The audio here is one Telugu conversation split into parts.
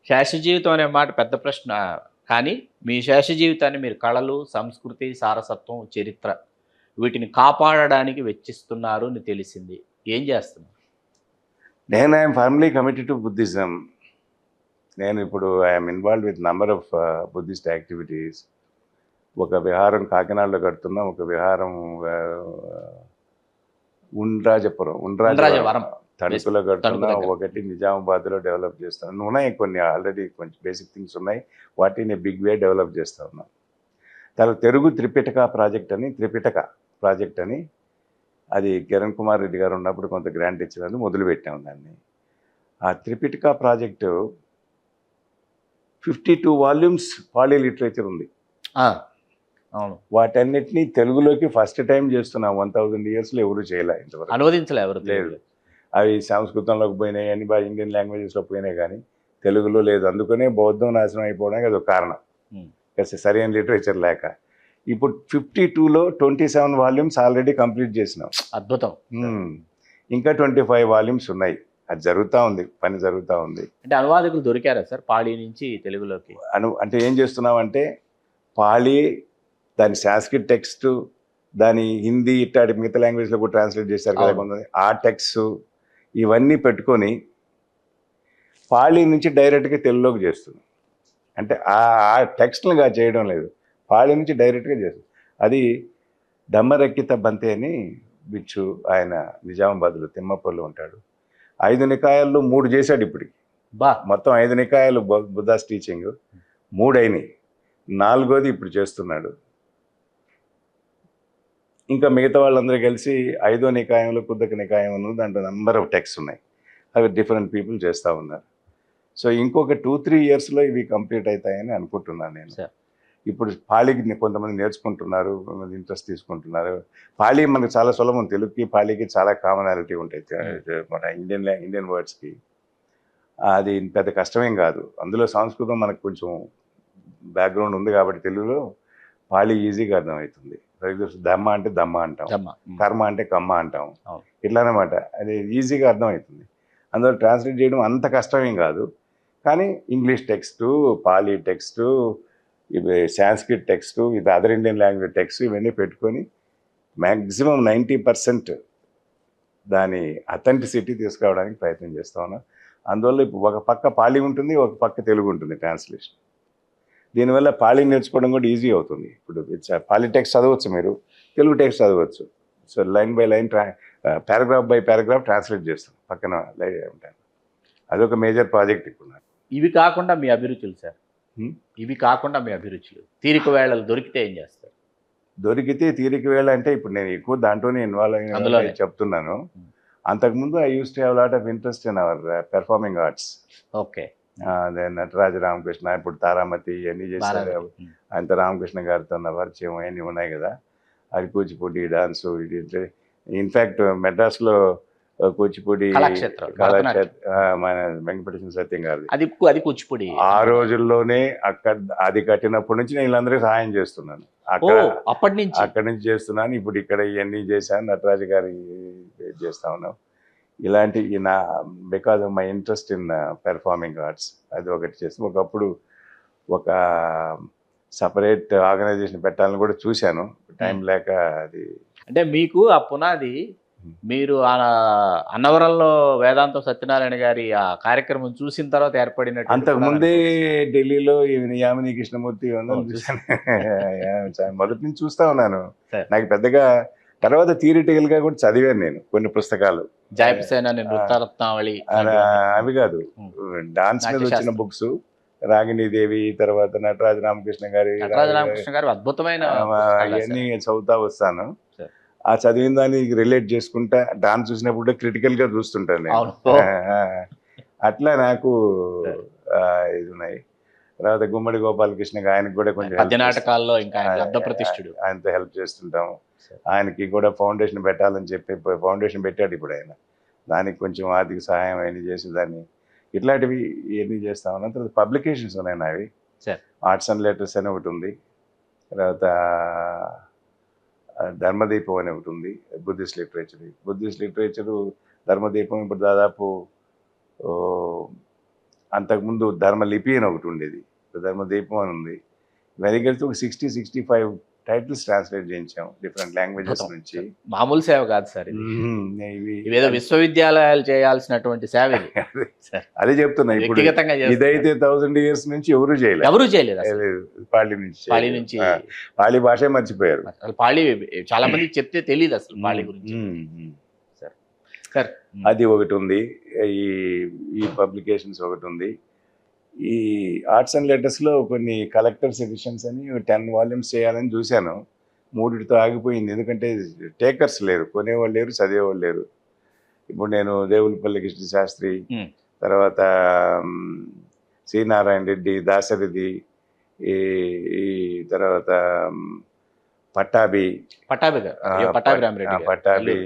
శేష జీవితం అనే మాట పెద్ద ప్రశ్న. కానీ మీ శేష జీవితాన్ని మీరు కళలు, సంస్కృతి, సారసత్వం, చరిత్ర వీటిని కాపాడడానికి వెచ్చిస్తున్నారు అని తెలిసింది. ఏం చేస్తున్నారు? నేను I'm firmly committed to Buddhism. నేను ఇప్పుడు I'm involve with number of Buddhist activities. ఒక విహారం కాకినాడలో కడుతున్నాం, ఒక విహారం ఉండ్రాజపురం ఉండ్రాజవరం. తణుకులో తణుకు కడుతున్నాం, దగ్గర. ఒకటి నిజామాబాద్లో డెవలప్ చేస్తాను. ఉన్నాయి కొన్ని ఆల్రెడీ కొంచెం బేసిక్ థింగ్స్ ఉన్నాయి, వాటిని బిగ్ వే డెవలప్ చేస్తూ ఉన్నాం. తర్వాత తెలుగు త్రిపిటక ప్రాజెక్ట్ అని అది కిరణ్ కుమార్ రెడ్డి గారు ఉన్నప్పుడు కొంత గ్రాంట్ ఇచ్చినందుకు మొదలుపెట్టాము దాన్ని. ఆ త్రిపిటక ప్రాజెక్టు 52 వాల్యూమ్స్ పాలీ లిటరేచర్ ఉంది. అవును. వాటన్నిటినీ తెలుగులోకి ఫస్ట్ టైం చేస్తున్నాం. 1000 ఇయర్స్లో ఎవరు చేయలే ఇంతవరకు, అనువదించలే ఎవరు లేదు. అవి సంస్కృతంలోకి పోయినాయి, అన్ని ఇండియన్ లాంగ్వేజెస్లో పోయినాయి, కానీ తెలుగులో లేదు. అందుకనే బౌద్ధం నాశనం అయిపోవడానికి అదొక కారణం, సరైన లిటరేచర్ లేక. ఇప్పుడు 52లో 27 వాల్యూమ్స్ ఆల్రెడీ కంప్లీట్ చేసినాం. అద్భుతం. ఇంకా 25 వాల్యూమ్స్ ఉన్నాయి. అది జరుగుతూ ఉంది, పని జరుగుతూ ఉంది. అంటే అనువాదకులు దొరికారా సార్ పాళీ నుంచి తెలుగులోకి? అంటే ఏం చేస్తున్నామంటే పాళీ, దాని సాంస్క్రిట్ టెక్స్ట్, దాని హిందీ ఇట్లాంటి మిగతా లాంగ్వేజ్లో కూడా ట్రాన్స్లేట్ చేశారు కదా కొంతమంది, ఆ టెక్స్ట్ ఇవన్నీ పెట్టుకొని పాళీ నుంచి డైరెక్ట్గా తెలుగులోకి చేస్తున్నాం. అంటే ఆ టెక్స్ట్లుగా చేయడం లేదు, పాళీ నుంచి డైరెక్ట్గా చేస్తుంది. అది దమ్మరెక్కిత బంతే అని బిచ్చు, ఆయన నిజామాబాద్లో తిమ్మపల్లిలో ఉంటాడు. 5 నికాయాల్లో 3 చేశాడు ఇప్పటికి. మొత్తం 5 నికాయాలు బుద్ధాస్ టీచింగ్, 3 అయినాయి, 4వది ఇప్పుడు చేస్తున్నాడు. ఇంకా మిగతా వాళ్ళందరూ కలిసి 5వ నికాయంలో కుద్దక నికాయం ఉన్నది, దాంట్లో నెంబర్ ఆఫ్ టెక్స్ట్ ఉన్నాయి, అవి డిఫరెంట్ పీపుల్ చేస్తూ ఉన్నారు. సో ఇంకొక 2-3 ఇయర్స్లో ఇవి కంప్లీట్ అవుతాయని అనుకుంటున్నాను నేను. ఇప్పుడు పాళీకి కొంతమంది నేర్చుకుంటున్నారు, ఇంట్రెస్ట్ తీసుకుంటున్నారు. పాళీ మనకు చాలా సులభం, తెలుగుకి పాళీకి చాలా కామనాలిటీ ఉంటాయి మన ఇండియన్ వర్డ్స్కి. అది పెద్ద కష్టమేం కాదు. అందులో సంస్కృతం మనకు కొంచెం బ్యాక్గ్రౌండ్ ఉంది కాబట్టి తెలుగులో పాళీ ఈజీగా అర్థమవుతుంది. దమ్మ అంటే దమ్మ అంటాం, కర్మ అంటే కమ్మ అంటాం, ఇట్లా అనమాట. అది ఈజీగా అర్థమవుతుంది. అందులో ట్రాన్స్లేట్ చేయడం అంత కష్టమేం కాదు. కానీ ఇంగ్లీష్ టెక్స్టు, పాళీ టెక్స్టు, ఇవి సాంస్క్రిట్ టెక్స్టు, ఇది అదర్ ఇండియన్ లాంగ్వేజ్ టెక్స్ట్, ఇవన్నీ పెట్టుకొని మ్యాక్సిమం 90% దాని అథెంటిసిటీ తీసుకురావడానికి ప్రయత్నం చేస్తూ ఉన్నాం. అందువల్ల ఇప్పుడు ఒక పక్క పాళీ ఉంటుంది, ఒక పక్క తెలుగు ఉంటుంది ట్రాన్స్లేషన్. దీనివల్ల పాళీ నేర్చుకోవడం కూడా ఈజీ అవుతుంది. ఇప్పుడు పాళీ టెక్స్ట్ చదవచ్చు, మీరు తెలుగు టెక్స్ట్ చదవచ్చు. So line by line, paragraph by paragraph translate చేస్తాం పక్కన ఉంటాను. అదొక మేజర్ ప్రాజెక్ట్ ఇప్పుడు నాకు. ఇవి కాకుండా మీ అభిరుచులు సార్, ఇవి కాకుండా మీ అభిరుచులు, తీరిక వేళలు దొరికితే ఏం చేస్తారు? దొరికితే తీరిక వేళ అంటే ఇప్పుడు నేను ఎక్కువ దాంట్లోనే ఇన్వాల్వ్ అయిన చెప్తున్నాను. అంతకుముందు I use to have lot of interest in our performing arts. Okay. అదే నటరాజ రామకృష్ణ, ఇప్పుడు తారామతి ఇవన్నీ చేశారు. అంత రామకృష్ణ గారితో ఉన్న పరిచయం అవన్నీ ఉన్నాయి కదా. అది కూచిపూడి, డాన్సు, ఇది ఇన్ఫ్యాక్ట్ మెడ్రాస్లో కూచిపూడి మన వెంకటేశ్వర సత్యం గారిది, అది కూచిపూడి. ఆ రోజుల్లోనే అది కట్టినప్పటి నుంచి నేను వీళ్ళందరికీ సహాయం చేస్తున్నాను. అక్కడి నుంచి చేస్తున్నాను. ఇప్పుడు ఇక్కడ ఇవన్నీ చేశాను, నటరాజు గారి చేస్తా ఉన్నాం. ఇలాంటి because of my interest in performing arts, అది ఒకటి చేస్తాం. ఒకప్పుడు ఒక సపరేట్ ఆర్గనైజేషన్ పెట్టాలని కూడా చూశాను, టైం లేక. అది అంటే మీకు ఆ పునాది, మీరు అన్నవరంలో వేదాంతం సత్యనారాయణ గారి ఆ కార్యక్రమం చూసిన తర్వాత ఏర్పడినట్టు. అంతకుముందే ఢిల్లీలో యామిని కృష్ణమూర్తి చూశాను, మొదటి నుంచి చూస్తా ఉన్నాను. నాకు పెద్దగా తర్వాత థియరిటికల్గా కూడా చదివాను నేను కొన్ని పుస్తకాలు, అవి కాదు, డాన్స్ మీద వచ్చిన బుక్స్, రాగిణీదేవి, తర్వాత నటరాజ రామకృష్ణ గారి అద్భుతమైన అవన్నీ చదువుతా వస్తాను. ఆ చదివిన దాన్ని రిలేట్ చేసుకుంటా డాన్స్ చూసినప్పుడు క్రిటికల్గా చూస్తుంటాను నేను. అట్లా నాకు ఇది ఉన్నాయి. తర్వాత గుమ్మడి గోపాలకృష్ణ, ఆయనకు కూడా కొంచెం ఆయనతో హెల్ప్ చేస్తుంటాము. ఆయనకి కూడా ఫౌండేషన్ పెట్టాలని చెప్పి ఫౌండేషన్ పెట్టాడు ఇప్పుడు ఆయన. దానికి కొంచెం ఆర్థిక సహాయం అయినా చేసి దాన్ని ఇట్లాంటివి ఇవన్నీ చేస్తా ఉన్నాం. తర్వాత పబ్లికేషన్స్ ఉన్నాయి నావి, ఆర్ట్స్ అండ్ లెటర్స్ అని ఒకటి ఉంది, తర్వాత ధర్మదీపం అని ఒకటి ఉంది, బుద్ధిస్ట్ లిటరేచరు ధర్మదీపం ఇప్పుడు దాదాపు అంతకుముందు ధర్మలిపి అని ఒకటి ఉండేది, ధర్మదీపం అని ఉంది. ఇవన్నీ కలిసి ఒక 60-65 టైటిల్స్ ట్రాన్స్లేట్ చేయించాం డిఫరెంట్ లాంగ్వేజెస్ నుంచి. మామూలు సేవ కాదు సార్ ఇది. ఇవి ఇవేదో విశ్వవిద్యాలయాలు చేయాల్సినటువంటి సేవ ఇది. అదే చెప్తున్నా, ఇప్పుడు వ్యక్తిగతంగా ఇదైతే 1000 years నుంచి ఎవరు చేయలేదు. ఎవరు చేయలేదు అసలు. పాళీ నుంచి పాళీ నుంచి పాళీ భాషే మర్చిపోయారు. అసలు పాళీ చాలా మందికి చెప్తే తెలియదు అసలు పాళీ గురించి. సార్ అది ఒకటి ఉంది, ఈ పబ్లికేషన్స్ ఒకటి ఉంది. ఈ ఆర్ట్స్ అండ్ లెటర్స్లో కొన్ని కలెక్టర్స్ ఎడిషన్స్ అని 10 volumes చేయాలని చూశాను, 3తో ఆగిపోయింది. ఎందుకంటే టేకర్స్ లేరు, కొనేవాళ్ళు లేరు, చదివేవాళ్ళు లేరు. ఇప్పుడు నేను దేవులపల్లి కృష్ణ శాస్త్రి, తర్వాత సి నారాయణ రెడ్డి, దాశరథి, ఈ తర్వాత పట్టాభి పట్టాభి,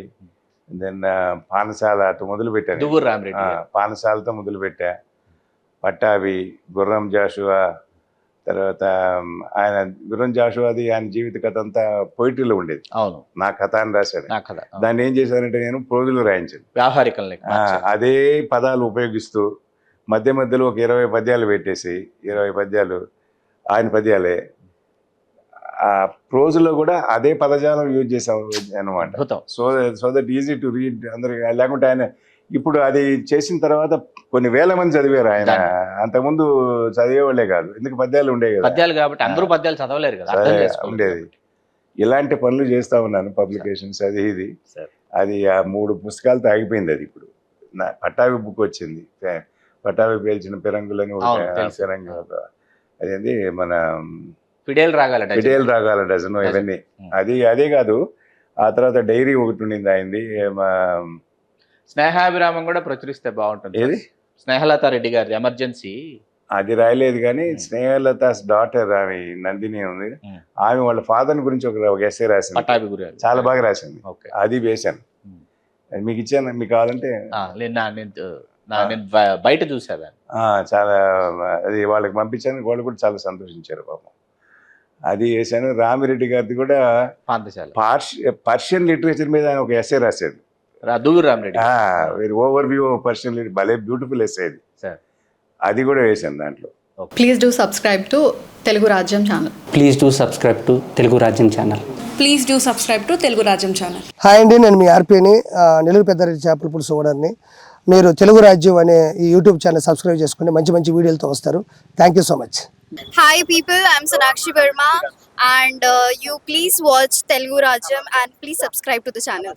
దెన్ పానశాల అటు మొదలు పెట్టాను, పానశాలతో మొదలు పెట్టా. పట్టాభి, గుర్రం జాషువా, తర్వాత ఆయన గుర్రం జాషువాది ఆయన జీవిత కథ అంతా పొయిటరీలో ఉండేది. అవును, నా కథ అని రాశాడు. దాన్ని ఏం చేశానంటే నేను ప్రోజులు రాయించాను, వ్యావహారికల్ని అదే పదాలు ఉపయోగిస్తూ మధ్య మధ్యలో ఒక 20 పద్యాలు పెట్టేసి, 20 పద్యాలు ఆయన పద్యాలే, ఆ ప్రోజులో కూడా అదే పదజాలం యూజ్ చేసాం అనమాట. So that easy to read అందరికి. లేకుంటే ఆయన ఇప్పుడు అది చేసిన తర్వాత కొన్ని వేల మంది చదివారు, ఆయన అంతకుముందు చదివేవాళ్లే కాదు, ఎందుకు పద్యాలు ఉండేవి కదా, పద్యాలు కాబట్టి అందరూ పద్యాలు చదవలేరు కదా, ఉండేది. ఇలాంటి పనులు చేస్తా ఉన్నాను, పబ్లికేషన్స్ అది ఇది. అది ఆ 3 పుస్తకాలతో ఆగిపోయింది. అది ఇప్పుడు నా పట్టాభి బుక్ వచ్చింది, పట్టాభి పేల్చిన పిరంగులని పిరంగు, అదేంటి మన ఫిడేల్ రాగాల డజను, ఇవన్నీ. అదే కాదు, ఆ తర్వాత డైరీ ఒకటి ఉండింది ఆయనది, స్నేహాభిరామం కూడా ప్రచురిస్తే బాగుంటుంది. ఏది స్నేహలత రెడ్డి గారి ఎమర్జెన్సీ, అది రాయలేదు కానీ స్నేహలత డాటర్ ఆమె నందిని ఉంది, ఆమె వాళ్ళ ఫాదర్ గురించి ఒక ఎస్సే రాసింది, చాలా బాగా రాసింది. అది వేశాను, మీకు ఇచ్చాను, మీకు కావాలంటే. నేను బయట చూసాను, చాలా అది వాళ్ళకి పంపించాను, వాళ్ళు కూడా చాలా సంతోషించారు పాపం. అది వేశాను. రామిరెడ్డి గారిది కూడా పర్షియన్ లిటరేచర్ మీద ఆయన ఒక ఎస్సే రాశాడు, ఓవర్ వ్యూ పర్సనల్, భలే బ్యూటిఫుల్ ఎస్సే అది. అది కూడా వేసాను దాంట్లో. Please do subscribe to Telugu Rajyam channel. Please do subscribe to Telugu Rajyam channel. Please do subscribe to Telugu Rajyam channel. Hi అండి, నేను మీ ఆర్పీని, నెల్లూరు పెద్దారెడ్డి చేపల పులుసు ఓనర్ని. మీరు తెలుగు రాజ్యం అనే ఈ యూట్యూబ్ ఛానల్ సబ్స్క్రైబ్ చేసుకుని మంచి మంచి వీడియోలతో వస్తారు. Thank you so much. Hi people, I'm Sonakshi Verma and you please watch Telugu Rajyam and please subscribe to the channel.